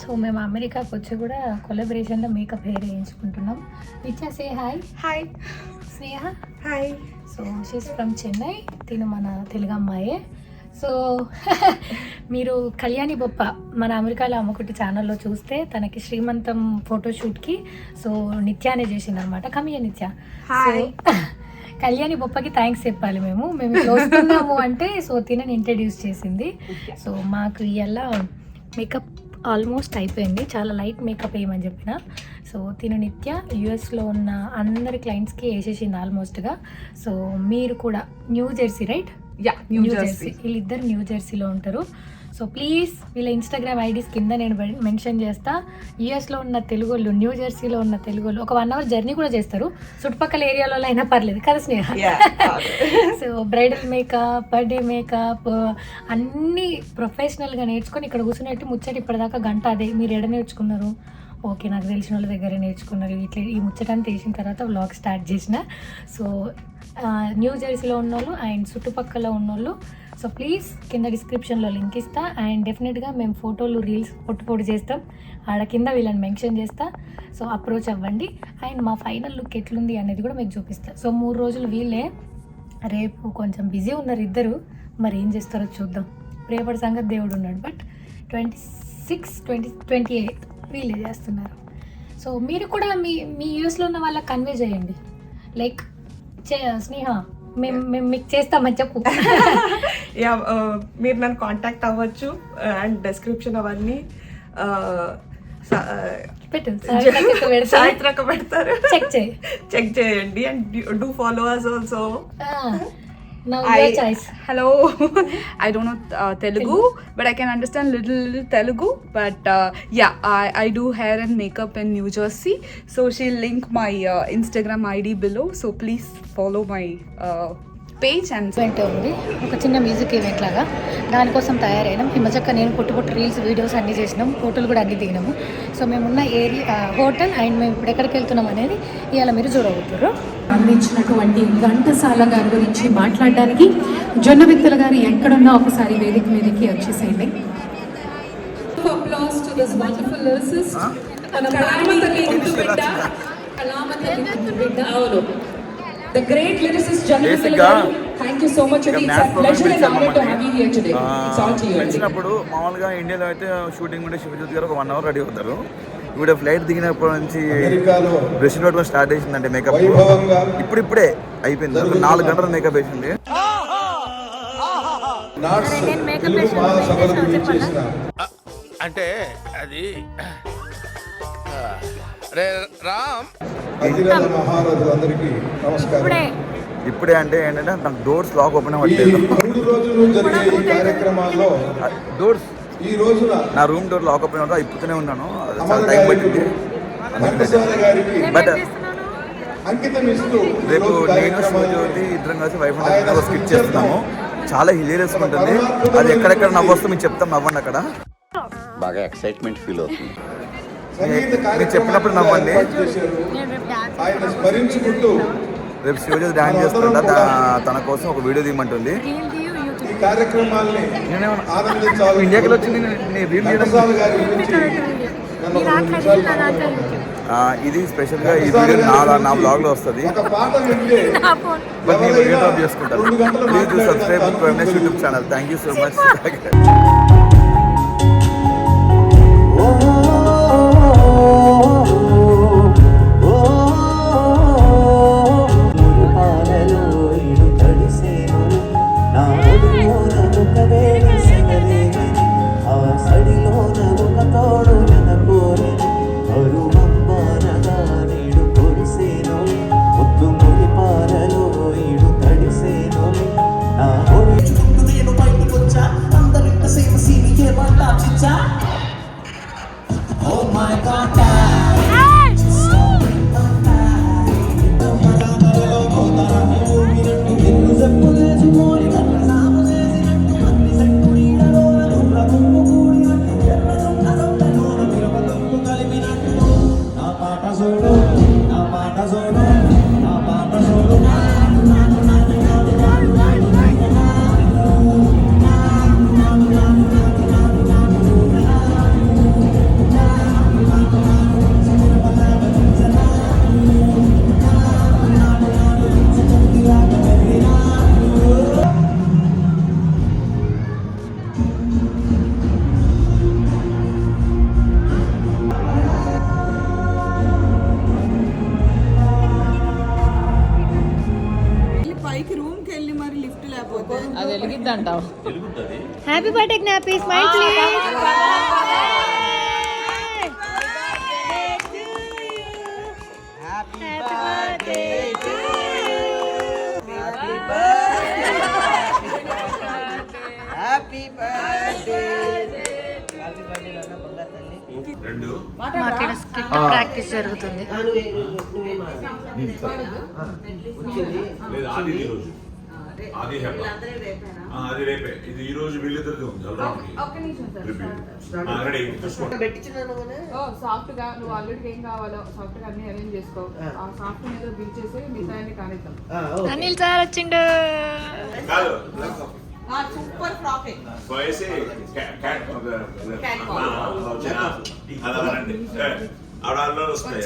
So మేము అమెరికాకి వచ్చి కూడా కొలాబరేషన్లో మేకప్ హెయిర్ వేయించుకుంటున్నాం. Nithya say hi. Hi. Sneha hi. So she's from Chennai. తిను మన తెలుగు అమ్మాయే. సో మీరు కళ్యాణి బొప్ప మన అమెరికాలో అమ్మకుట్టి ఛానల్లో చూస్తే తనకి శ్రీమంతం ఫోటోషూట్కి సో నిత్యానే చేసింది అనమాట. కమియ నిత్య. సో కళ్యాణి బొప్పకి థ్యాంక్స్ చెప్పాలి. మేము ఇట్లా వస్తున్నాము అంటే సో తినని ఇంట్రడ్యూస్ చేసింది. సో మాకు ఇవాళ మేకప్ ఆల్మోస్ట్ అయిపోయింది. చాలా లైట్ మేకప్ వేయమని చెప్పిన. సో తిను నిత్య యూఎస్లో ఉన్న అందరి క్లయింట్స్కి వేసేసింది ఆల్మోస్ట్గా. సో మీరు కూడా new Jersey right? Yeah, new Jersey. వీళ్ళిద్దరు న్యూ జెర్సీలో ఉంటారు. సో ప్లీజ్ వీళ్ళ ఇన్స్టాగ్రామ్ ఐడీస్ కింద నేను మెన్షన్ చేస్తా. యూఎస్లో ఉన్న తెలుగు వాళ్ళు, న్యూ జెర్సీలో ఉన్న తెలుగు వాళ్ళు ఒక 1 అవర్ జర్నీ కూడా చేస్తారు. చుట్టుపక్కల ఏరియాలో అయినా పర్లేదు కదా Sneha? So bridal makeup, birthday makeup అన్నీ ప్రొఫెషనల్గా నేర్చుకొని ఇక్కడ కూర్చున్నట్టు ముచ్చట ఇప్పటిదాకా గంట అదే. మీరు ఎడ నేర్చుకున్నారు? ఓకే, నాకు తెలిసిన వాళ్ళ దగ్గర నేర్చుకున్నారు. ఇట్లా ఈ ముచ్చటని తీసిన తర్వాత వ్లాగ్ స్టార్ట్ చేసిన. సో న్యూ జెర్సీలో ఉన్నోళ్ళు అండ్ చుట్టుపక్కల ఉన్నోళ్ళు సో ప్లీజ్ కింద డిస్క్రిప్షన్లో లింక్ ఇస్తా. అండ్ డెఫినెట్గా మేము ఫోటోలు రీల్స్ పొట్టు చేస్తాం. ఆడ కింద వీళ్ళని మెన్షన్ చేస్తా. సో అప్రోచ్ అవ్వండి. అండ్ మా ఫైనల్ లుక్ ఎట్లుంది అనేది కూడా మీకు చూపిస్తా. సో 3 రోజులు వీళ్ళే. రేపు కొంచెం బిజీ ఉన్నారు ఇద్దరు. మరి ఏం చేస్తారో చూద్దాం. రేపటి సంగతి దేవుడు ఉన్నాడు. బట్ 26, 28 వీళ్ళే చేస్తున్నారు. సో మీరు కూడా మీ యూఎస్లో ఉన్న వాళ్ళకి కన్వే చేయండి. లైక్ స్నేహ మేము మీకు చేస్తామని చెప్పు. యా, మీరు నన్ను కాంటాక్ట్ అవ్వచ్చు. అండ్ డిస్క్రిప్షన్ అవన్నీ పెట్టు, పెడతారు. చెక్ చేయండి. And do follow us also. Now your choice. Hello. I don't know Telugu, but I can understand little Telugu. But yeah, I do hair and makeup in New Jersey. So she'll link my Instagram ID below. So please follow my page and ఉంది. ఒక చిన్న music event లాగా దానికోసం తయారైనాం. ఈ మధ్య నేను పొట్టు reels videos అన్నీ చేసినాం. ఫోటోలు కూడా అన్నీ దిగినాము. సో మేమున్న ఏరియా హోటల్ అండ్ మేము ఇప్పుడు ఎక్కడికి వెళ్తున్నాం అనేది ఇవాళ మీరు చూడబోతున్నారు. అందించినటువంటి ఘంటసాల గారి గురించి మాట్లాడడానికి జొన్నవిత్తల గారు ఎక్కడున్నా ఒకసారి వేదిక మీదకి వచ్చేసేయండి. The great lyricist Jonnavithala garu, thank you so much. It's a pleasure and honor to have you here today. It's all to you. వచ్చినప్పుడు మామూలుగా ఇండియాలో అయితే షూటింగ్ ఉంటే శివజ్యోతి గారు ఒక 1 అవర్ రెడీ అవుతారు. ఇప్పుడు ఫ్లైట్ దిగినప్పటి నుంచి బ్రష్ పట్టుకొని స్టార్ట్ చేసిందంటే మేకప్. ఇప్పుడే అయిపోయింది. 4 గంటల మేకప్ వేసింది. అంటే అది రామ్ ఇప్పుడే అంటే ఏంటంటే నాకు డోర్స్ లాక్ ఓపెన్ అవ్వట్లేదు. డోర్స్ నా రూమ్ డోర్ లాక్ ఓపెన్ అవ్వడం ఇప్పుతూనే ఉన్నాను. చాలా టైం పట్టింది. బట్ రేపు నేను శివజ్యోతి ఇద్దరం కలిసి వైఫ్ అండ్ స్కిట్ చేస్తున్నాము. చాలా హిలేరియస్ ఉంటుంది. అది ఎక్కడెక్కడ నవ్వు వస్తే మీకు చెప్తాం. నవ్వండి. అక్కడ బాగా ఎక్సైట్మెంట్ ఫీల్ అవుతుంది. మీరు చెప్పినప్పుడు నవ్వండి. రేపు శివజ్యోతి డాన్స్ చేస్తుంటా. తన కోసం ఒక వీడియో తీయమంటుంది. ఇండియాకి వచ్చింది. ఇది స్పెషల్గా ఈ వీడియో నా బ్లాగ్లో వస్తుంది. బట్ నేను వీడియో డ్రాప్ చేసుకుంటాను. Please subscribe to MS YouTube channel. Thank you so much. అంటావు? హ్యాపీ బర్త్డే జ్ఞాపి, స్మైల్ ప్లీజ్. మాకు ఇక్కడ స్కిట్ ప్రాక్టీస్ జరుగుతుంది. అది రేపే. ఇది ఈ రోజు వీళ్ళిద్దరిది ఉంది. సాఫ్ట్ గా నువ్వు ఆల్రెడీ ఏం కావాలో సాఫ్ట్ గా అన్ని అరేంజ్ చేసుకో. ఆ సాఫ్ట్ మీద బిల్ చేసి మిగతా కానిద్దాం. అనిల్ సార్ వచ్చిండు. సూపర్ ఫ్రాక్ ఆడాల్లో వస్తాయి.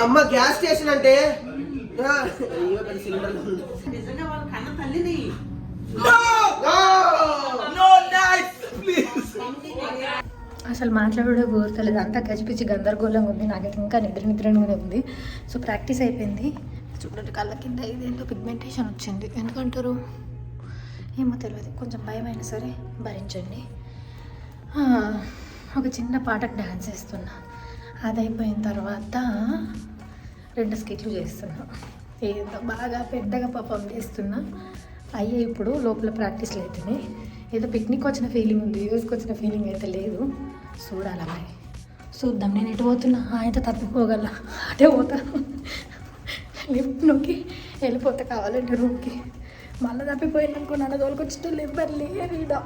అమ్మ గ్యాస్ స్టేషన్ అంటే నిజంగా వాళ్ళ కన్న తల్లిని అసలు మాట్లాడే కోరతలేదు, అంతా గజిపిచ్చి గందరగోళంగా ఉంది. నాకైతే ఇంకా నిద్రగానే ఉంది. సో ప్రాక్టీస్ అయిపోయింది. చూడండి కళ్ళ కింద ఇదేంటో పిగ్మెంటేషన్ వచ్చింది. ఎందుకంటారు ఏమో తెలియదు. కొంచెం భయం అయినా సరే భరించండి. ఒక చిన్న పాటకు డ్యాన్స్ చేస్తున్నా. అది అయిపోయిన తర్వాత 2 స్కిట్లు చేస్తున్నా. ఏదో బాగా పెద్దగా పర్ఫామ్ చేస్తున్నా. అయ్యే ఇప్పుడు లోపల ప్రాక్టీస్లు అవుతున్నాయి. ఏదో పిక్నిక్ వచ్చిన ఫీలింగ్ ఉంది, యూస్కి వచ్చిన ఫీలింగ్ అయితే లేదు. చూడాలి మరి, చూద్దాం. నేను ఎటు పోతున్నా, ఆయనతో తప్పిపోగల అటే పోతా. లిఫ్ట్ నొక్కి వెళ్ళిపోతా కావాలంటే రూమ్కి. మళ్ళీ తప్పిపోయినానుకో నన్ను తోలుకొచ్చిన లివ్వర్లే రీడా.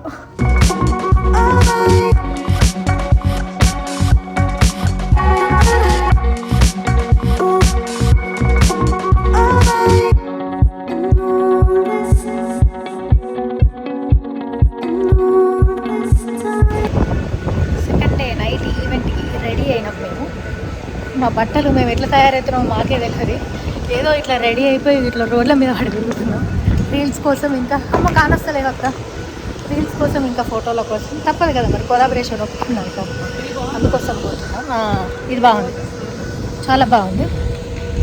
మా బట్టలు మేము ఎట్లా తయారవుతున్నామో మాకే తెలియదు. ఏదో ఇట్లా రెడీ అయిపోయి ఇట్లా రోడ్ల మీద పడి తిరుగుతున్నాం. రీల్స్ కోసం ఇంకా కానొస్తలేదు అక్క. రీల్స్ కోసం ఇంకా ఫోటోల కోసం తప్పదు కదా మరి, కొలాబరేషన్ ఒప్పుకున్నాం ఇంకా, అందుకోసం పోతున్నాం. ఇది బాగుంది, చాలా బాగుంది.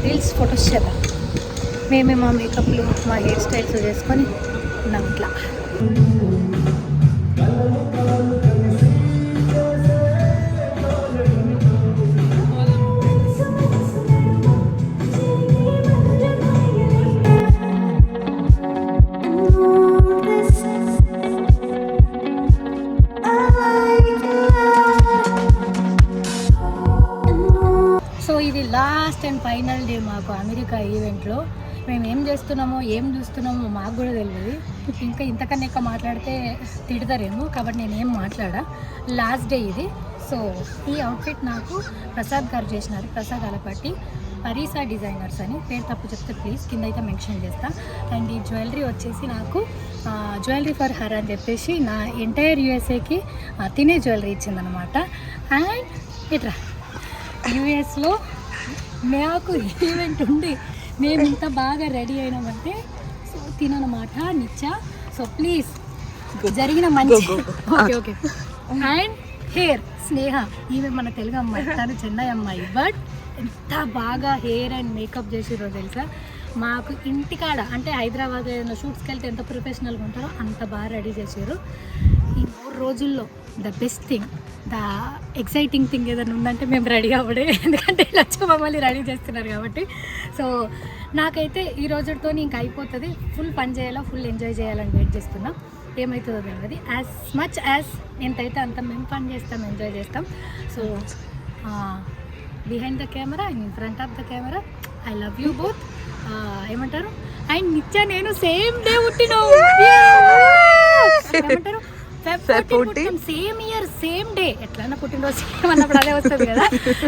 రీల్స్ ఫొటోస్ చేద్దాం. మేమే మా మేకప్లు మా హెయిర్ స్టైల్స్ చేసుకొని ఉన్నాం ఇట్లా. ఇది లాస్ట్ అండ్ ఫైనల్ డే మాకు అమెరికా ఈవెంట్లో. మేము ఏం చేస్తున్నామో ఏం చూస్తున్నామో మాకు కూడా తెలియదు. ఇంకా ఇంతకన్నా ఎక్కువ మాట్లాడితే తిడతారేమో, కాబట్టి నేను ఏం మాట్లాడా. లాస్ట్ డే ఇది. సో ఈ అవుట్ఫిట్ నాకు ప్రసాద్ గారు చేసినారు, ప్రసాద్ అలపట్టి, పరీసా డిజైనర్స్ అని. పేరు తప్పు చెప్తే ప్లీజ్ కింద అయితే మెన్షన్ చేస్తా. అండ్ ఈ జ్యువెలరీ వచ్చేసి నాకు జ్యువెలరీ ఫర్ హర్ అని చెప్పేసి నా ఎంటైర్ యూఎస్ఏకి తినే జ్యువెలరీ ఇచ్చిందనమాట. అండ్ ఇట్లా యూఎస్లో మాకు ఈవెంట్ ఉండి మేము ఇంత బాగా రెడీ అయినామంటే సో తిననమాట నిచ్చా. సో ప్లీజ్ జరిగిన మంచి ఓకే ఓకే. అండ్ హెయిర్ స్నేహ, ఈమె మన తెలుగు అమ్మాయి, తను చెన్నై అమ్మాయి. బట్ ఎంత బాగా హెయిర్ అండ్ మేకప్ చేసిరో తెలుసా. మాకు ఇంటికాడ అంటే హైదరాబాద్ ఏదైనా షూట్స్కి వెళ్తే ఎంత ప్రొఫెషనల్గా ఉంటారో అంత బాగా రెడీ చేసారు. ఈ 3 రోజుల్లో the best thing, the exciting thing ఏదైనా ఉందంటే మేము రెడీ అవ్వడే. ఎందుకంటే లచ్చ మమ్మల్ని రెడీ చేస్తున్నారు కాబట్టి. సో నాకైతే ఈ రోజుతో ఇంకా అయిపోతుంది. ఫుల్ పని చేయాలా, ఫుల్ ఎంజాయ్ చేయాలని వెయిట్ చేస్తున్నాం. ఏమవుతుందో తెలియదు. యాజ్ మచ్ యాజ్ ఎంతైతే అంత మేము పని చేస్తాం, ఎంజాయ్ చేస్తాం. So behind the camera and in front of the camera I love you both. ఏమంటారు, అండ్ నిత్య నేను సేమ్ డే పుట్టినాం. ఏమంటారు, సేమ్ ఇయర్ సేమ్ డే. ఎట్లన్నా పుట్టినరోజు సేమ్ అన్నప్పుడు అదే వస్తుంది కదా.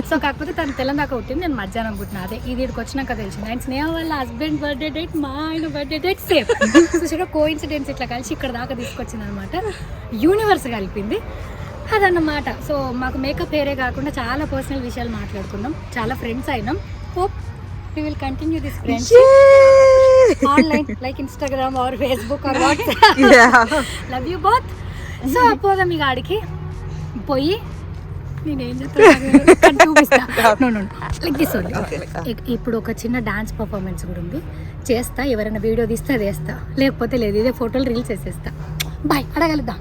సో కాకపోతే తను తెలంగాణ పుట్టింది, నేను మధ్యాహ్నం పుట్టిన. అదే ఇది వచ్చినాక తెలిసింది. అండ్ స్నేహ వాళ్ళ హస్బెండ్ బర్త్డే డేట్, మా ఆయన birthday date same. So coincidence ఇట్లా కలిసి ఇక్కడ దాకా తీసుకొచ్చింది అనమాట. యూనివర్స్ కలిపింది అదన్నమాట. సో మాకు మేకప్ హెయిరే కాకుండా చాలా పర్సనల్ విషయాలు మాట్లాడుకున్నాం, చాలా ఫ్రెండ్స్ అయినాం. Hope we will continue this friendship online like Instagram or Facebook or WhatsApp. Love you both. So పోదాం ఇక ఆడికి. పోయి నేనేం చెప్తాను చూపిస్తా. Like this only. ఇప్పుడు ఒక చిన్న డాన్స్ పర్ఫార్మెన్స్ కూడా ఉంది, చేస్తా. ఎవరైనా వీడియో తీస్తే అది వేస్తా, లేకపోతే లేదు. ఇదే ఫోటోలు రీల్స్ వేసేస్తా. బాయ్, అడగలుద్దాం.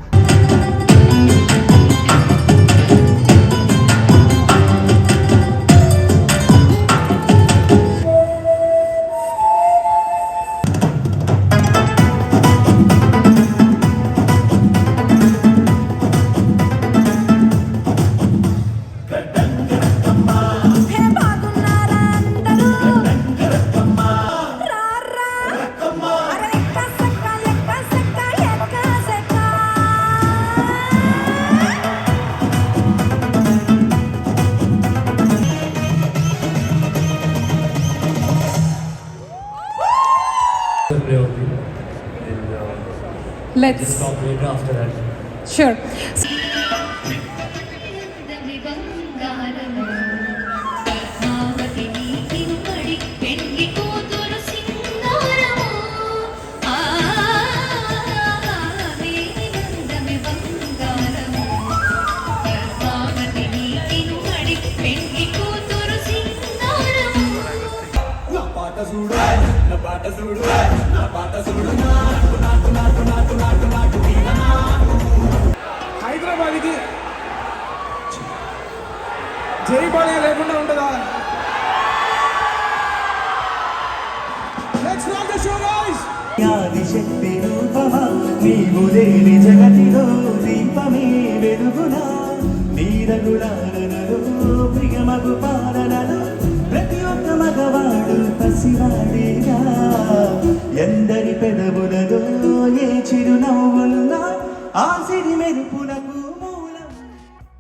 Let's sure. హైదరాబాద్కి జైపాలే లేకుండా ఉంటుందా? Let's rock the show guys. ఆదిశక్తి రూపమా నీవు లేని జగతిలో దీపమే వెలుగునా నీరగుడాలలో ప్రియమగు పాలనలో ప్రతి ఒక్క మగవాడు పసివాడేగా ఎందరి